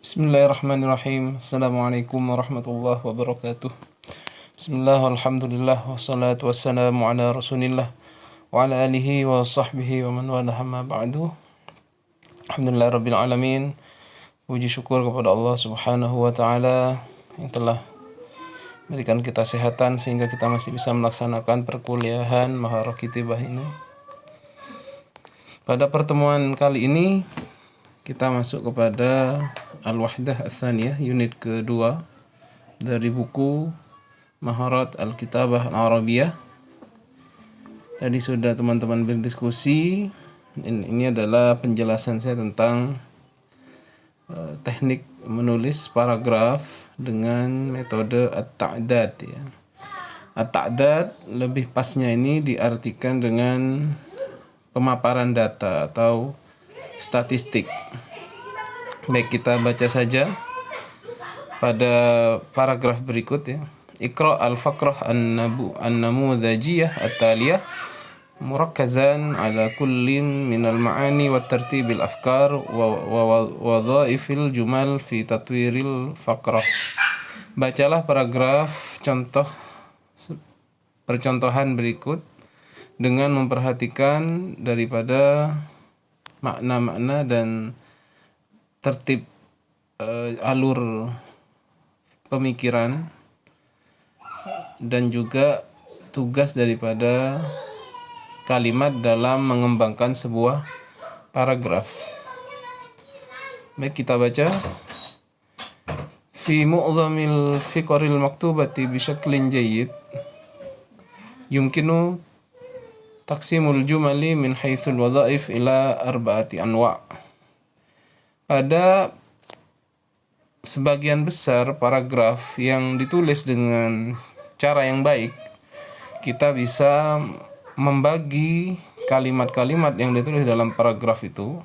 Bismillahirrahmanirrahim. Assalamualaikum warahmatullahi wabarakatuh. Bismillah, walhamdulillah, wassalatu wassalamu ala rasulillah wa ala alihi wa sahbihi wa man wala amma ba'du. Alhamdulillah rabbil alamin. Puji syukur kepada Allah subhanahu wa ta'ala yang telah berikan kita kesehatan sehingga kita masih bisa melaksanakan perkuliahan Maharah Kitibah ini. Pada pertemuan kali ini kita masuk kepada Al-Wahdah Ats-Tsaniyah, unit kedua dari buku Maharat Al-Kitabah Al-Arabiyah. Tadi sudah teman-teman berdiskusi. Ini adalah penjelasan saya tentang teknik menulis paragraf dengan metode At-Ta'dad ya. At-Ta'dad lebih pasnya ini diartikan dengan pemaparan data atau statistik. Baik, kita baca saja pada paragraf berikut ya. Iqra al-faqrah an-namudhajiyah at-taliyah murakkazan ala kullin minal ma'ani wa tartibil afkar wa wadhaifil jumal fi tatwiril faqrah. Bacalah paragraf contoh percontohan berikut dengan memperhatikan daripada makna-makna dan tertib alur pemikiran dan juga tugas daripada kalimat dalam mengembangkan sebuah paragraf. Baik, kita baca. Fi mu'dhamil fiqril maktubati bishaklin jayyid yumkinu taqsimul jumali min haitsul wadhaif ila arba'ati anwa'. Pada sebagian besar paragraf yang ditulis dengan cara yang baik, kita bisa membagi kalimat-kalimat yang ditulis dalam paragraf itu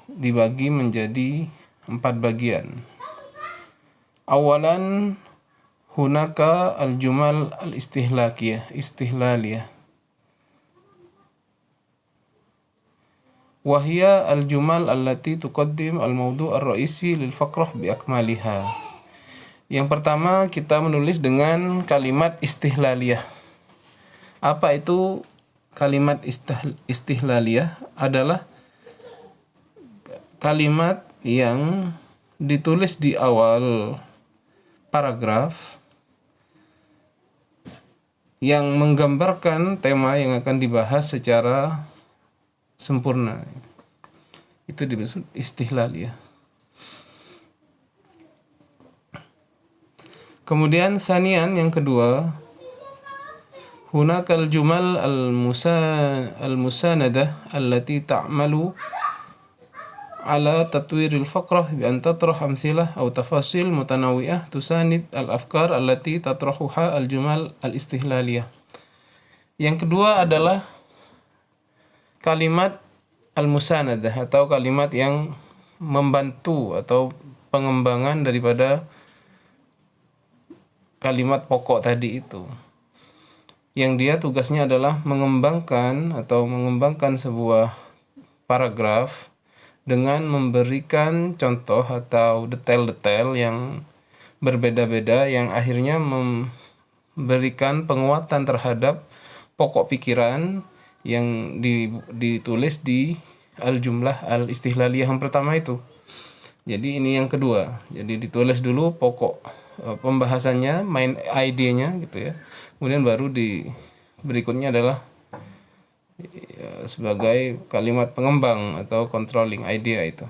dibagi menjadi 4 bagian. Awalan hunaka al-jumal al-istihlaliyah. Wahia al-jumal allati tuqaddim al-mawdu' ar-ra'isi lil faqrah bi akmaliha. Yang pertama, kita menulis dengan kalimat istihlaliyah. Apa itu kalimat istihlaliyah? Adalah kalimat yang ditulis di awal paragraf yang menggambarkan tema yang akan dibahas secara sempurna. Itu disebut istihlaliyah. Kemudian sanian yang kedua, hunakal jumal al-musanadah allati ta'malu ala tatwiril faqrah bi an tatrah amthilah aw tafasil mutanawwi'ah tusanid al-afkar allati tatrahuha al-jumal al-istihlaliyah. Yang kedua adalah kalimat al-musanadah atau kalimat yang membantu atau pengembangan daripada kalimat pokok tadi itu. Yang dia tugasnya adalah mengembangkan sebuah paragraf dengan memberikan contoh atau detail-detail yang berbeda-beda yang akhirnya memberikan penguatan terhadap pokok pikiran yang ditulis di al-jumlah al-istihlaliyah yang pertama itu. Jadi ini yang kedua. Jadi ditulis dulu pokok pembahasannya, main idenya gitu ya. Kemudian baru berikutnya adalah sebagai kalimat pengembang atau controlling idea itu.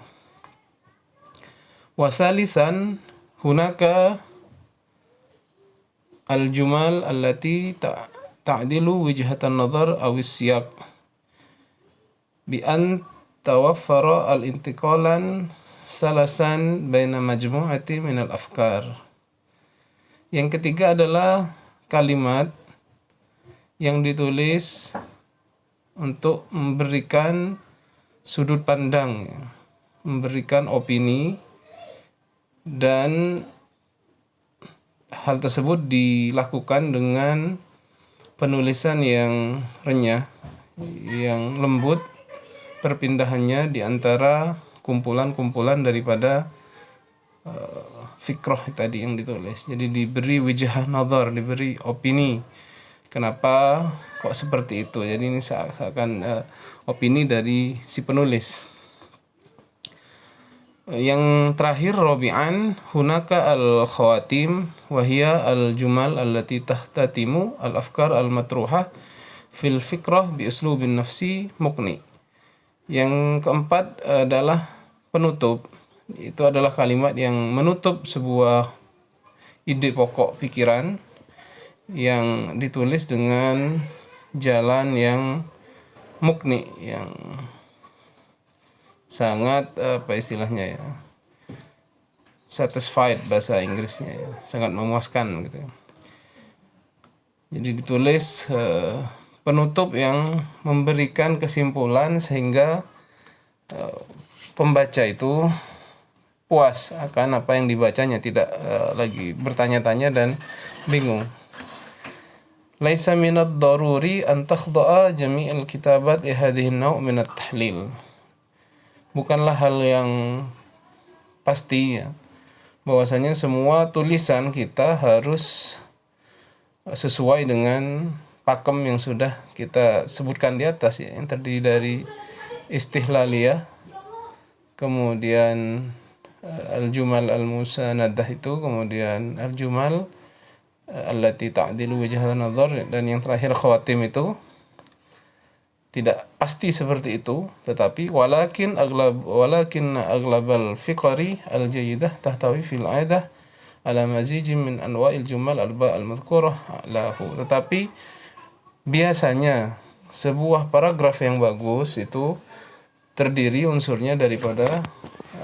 Wasalisan hunaka al-jumal allati ta'dilu wijhatan nazar aw siyaq bi an tawaffara al-intiqalan salasan baina majmu'ati min al-afkar. Yang ketiga adalah kalimat yang ditulis untuk memberikan sudut pandang, memberikan opini, dan hal tersebut dilakukan dengan penulisan yang renyah, yang lembut, perpindahannya di antara kumpulan-kumpulan daripada fikrah tadi yang ditulis. Jadi diberi wijah nazar, diberi opini. Kenapa kok seperti itu? Jadi ini seakan opini dari si penulis. Yang terakhir rabi'an hunaka al-khawatim wa hiya al-jumal allati tahtatimu al-afkar al-matruhah fil fikrah bi uslubin nafsi muqni. Yang keempat adalah penutup. Itu adalah kalimat yang menutup sebuah ide pokok pikiran yang ditulis dengan jalan yang mukni, yang sangat apa istilahnya ya, satisfied bahasa Inggrisnya ya, sangat memuaskan gitu. Jadi ditulis penutup yang memberikan kesimpulan sehingga pembaca itu puas akan apa yang dibacanya, tidak lagi bertanya-tanya dan bingung. Laisa minad daruri an takhda'a jami'al kitabat li hadhihi an-naw' min at-tahlil. Bukanlah hal yang pasti ya, bahwasanya semua tulisan kita harus sesuai dengan pakem yang sudah kita sebutkan di atas ya, yang terdiri dari istihlaliyah, kemudian al-jumal al-musanadah itu, kemudian al-jumal allati ta'dilu wajha nazar, dan yang terakhir khawatim itu. Tidak pasti seperti itu, tetapi walakin aglabal fiqri al-jayyidah tahtawi fil aidah ala mazijin min anwa'il jumal arba al-madhkurah lahu. Tetapi biasanya sebuah paragraf yang bagus itu terdiri unsurnya daripada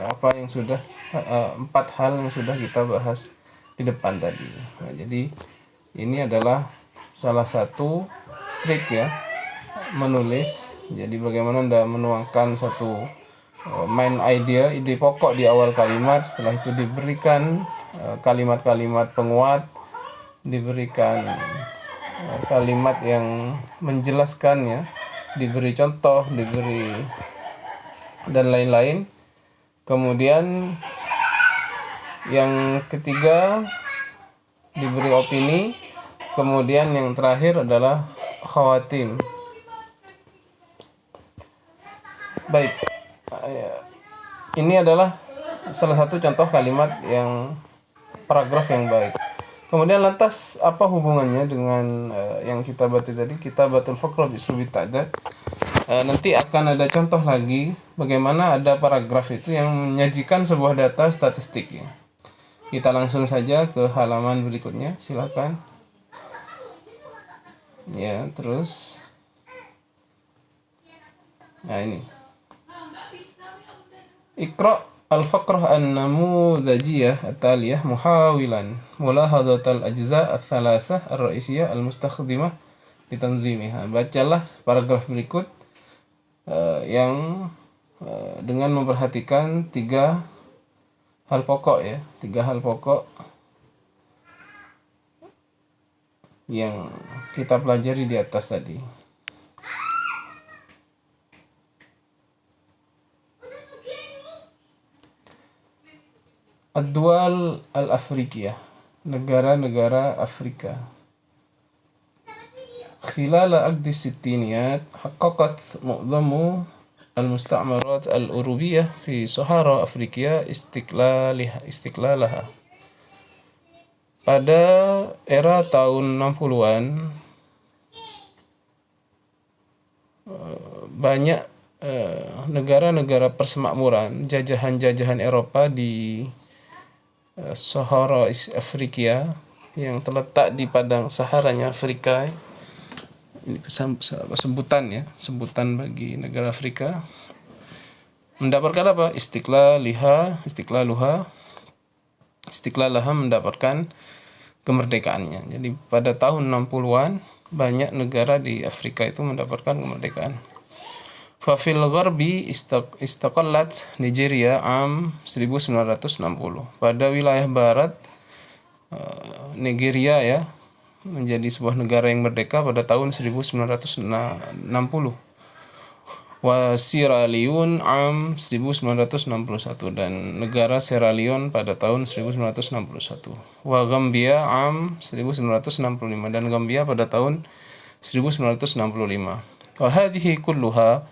apa yang sudah 4 hal yang sudah kita bahas di depan tadi. Nah, jadi ini adalah salah satu trik ya menulis. Jadi bagaimana Anda menuangkan satu main idea, ide pokok di awal kalimat, setelah itu diberikan kalimat-kalimat penguat, diberikan kalimat yang menjelaskan ya, diberi contoh, diberi dan lain-lain. Kemudian yang ketiga diberi opini, kemudian yang terakhir adalah khawatim. Baik, ini adalah salah satu contoh kalimat yang paragraf yang baik. Kemudian lantas apa hubungannya dengan yang kita baca tadi, kitabatul faqrah bi uslubi ta'dad? Nanti akan ada contoh lagi bagaimana ada paragraf itu yang menyajikan sebuah data statistik ya. Kita langsung saja ke halaman berikutnya, silakan. Ya, terus nah ini. Iqra al-faqrah an-namudhajiyah at-taliyah muhawilan mulahadhat al-ajza' al-thalathah ar-ra'isiyah al-mustakhdimah litanzimiha. Bacalah paragraf berikut yang dengan memperhatikan 3 hal pokok ya, 3 hal pokok yang kita pelajari di atas tadi. Ad-dual al-Afrikiyah, negara-negara Afrika. Khilala aqdi sittiniyat haqqaqat mu'zamu al-musta'marat al-Urubiyah fi Sahara Afrika istiqlalaha. Pada era tahun 60-an banyak negara-negara persemakmuran, jajahan-jajahan Eropa di Sahara Afrika yang terletak di padang Saharanya Afrika. Ini sebutan ya, sebutan bagi negara Afrika. Mendapatkan apa? Istiqlalaha mendapatkan kemerdekaannya. Jadi pada tahun 60-an banyak negara di Afrika itu mendapatkan kemerdekaan. Fafil Gharbi istaqallat Nigeria am 1960. Pada wilayah barat Nigeria ya menjadi sebuah negara yang merdeka pada tahun 1960. wa Sierra Leone am 1961 dan negara Sierra Leone pada tahun 1961, wa Gambia am 1965 dan Gambia pada tahun 1965. Wa hadhihi kulluha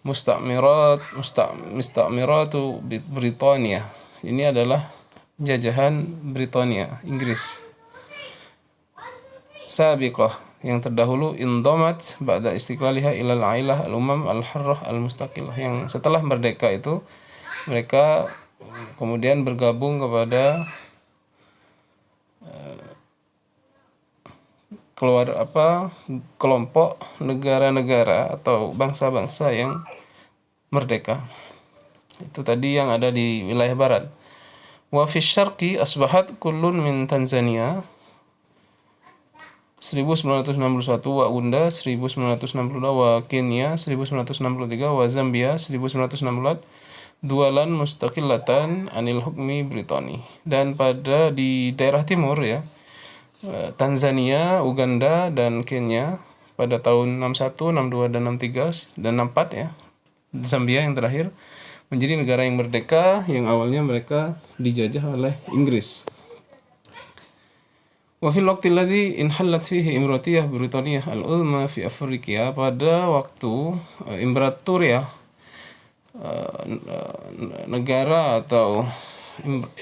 musta'miratu Britania. Ini adalah jajahan Britania, Inggris. Sabiqah, yang terdahulu, indomat ba'da istiqlaliha ilal ailah al-umam al-harrah al-mustaqillah, yang setelah merdeka itu mereka kemudian bergabung kepada kelompok negara-negara atau bangsa-bangsa yang merdeka. Itu tadi yang ada di wilayah barat. Wa fi syarqi asbahat kullun min Tanzania 1961, wa Uganda 1962, wa Kenya 1963, wa Zambia 1964 dualan mustaqillatan anil hukmi Britani. Dan pada di daerah timur ya, Tanzania, Uganda dan Kenya pada tahun 61, 62 dan 63 dan 64 ya. Zambia yang terakhir menjadi negara yang merdeka yang awalnya mereka dijajah oleh Inggris. Wa fil waqti alladhi inhallat fihi Imratiyah Britania al-Uzma fi Afrika, pada waktu Imperatoria negara atau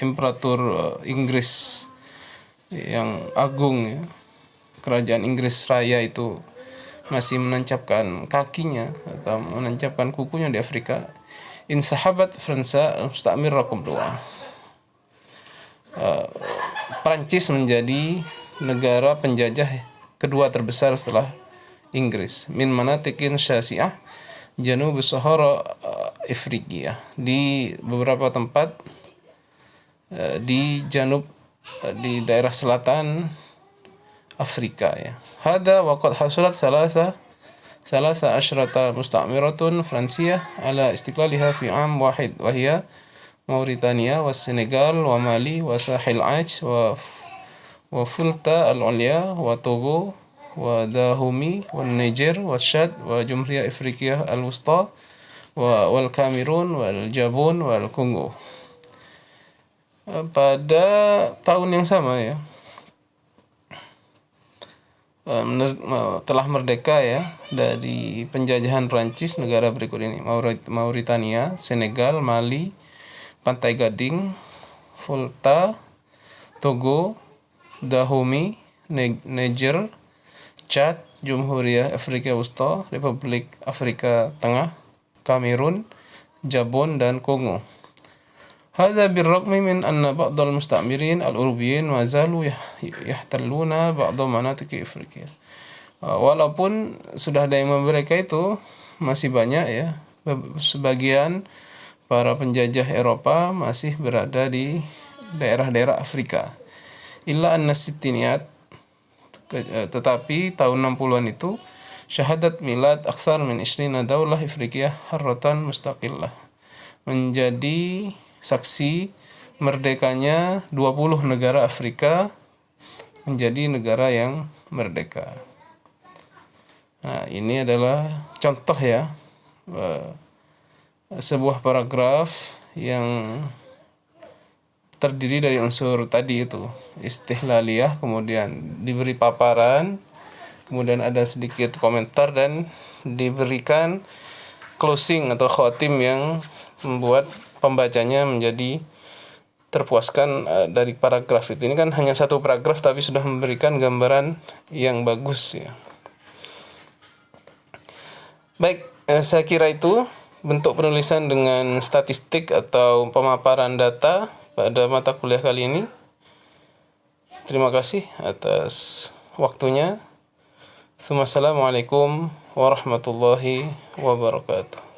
Imperator Inggris yang agung ya, kerajaan Inggris Raya itu masih menancapkan kakinya atau menancapkan kukunya di Afrika, insahabat Fransa mustamir raqam 2. Prancis menjadi negara penjajah kedua terbesar setelah Inggris. Min manatikin syasi'ah Janub Sahara Afrika, di beberapa tempat di janub di daerah selatan Afrika ya. Hada waqad hasulat salasa asyrata musta'miratun Fransiyah ala istiqlaliha fi am wahid, wa hiya Mauritania wa Senegal wa Mali wa Sahel Aj wa Fulta al-Ulya wa Togo wa Dahomey wa Niger wa Chad wa Jumhuriyah Afrika al-Wusta wal Kamerun wal Gabon wal Kongo. Pada tahun yang sama ya, telah merdeka ya dari penjajahan Prancis negara berikut ini: Mauritania, Senegal, Mali, Pantai Gading, Volta, Togo, Dahomey, Niger, Chad, Jumhuriyah Afrika Wusta, Republik Afrika Tengah, Kamerun, Gabon dan Kongo. Hada birraqmi min anna ba'd al-musta'mirin al-Urubiyyin ma zalu yahtalluna ba'd manatiq Afrika. Walaupun sudah ada yang mereka itu masih banyak ya, sebagian para penjajah Eropa masih berada di daerah-daerah Afrika. Illa anna sittiniyat, tetapi tahun 60-an itu syahadat milad aksar min 20 daulah Afrikiyah harratan mustaqillah, menjadi saksi merdekanya 20 negara Afrika menjadi negara yang merdeka. Nah, ini adalah contoh ya, sebuah paragraf yang terdiri dari unsur tadi itu, istihlaliyah, kemudian diberi paparan, kemudian ada sedikit komentar dan diberikan closing atau khotim yang membuat pembacanya menjadi terpuaskan dari paragraf itu. Ini kan hanya satu paragraf tapi sudah memberikan gambaran yang bagus ya. Baik, saya kira itu bentuk penulisan dengan statistik atau pemaparan data pada mata kuliah kali ini. Terima kasih atas waktunya. Assalamualaikum warahmatullahi wabarakatuh.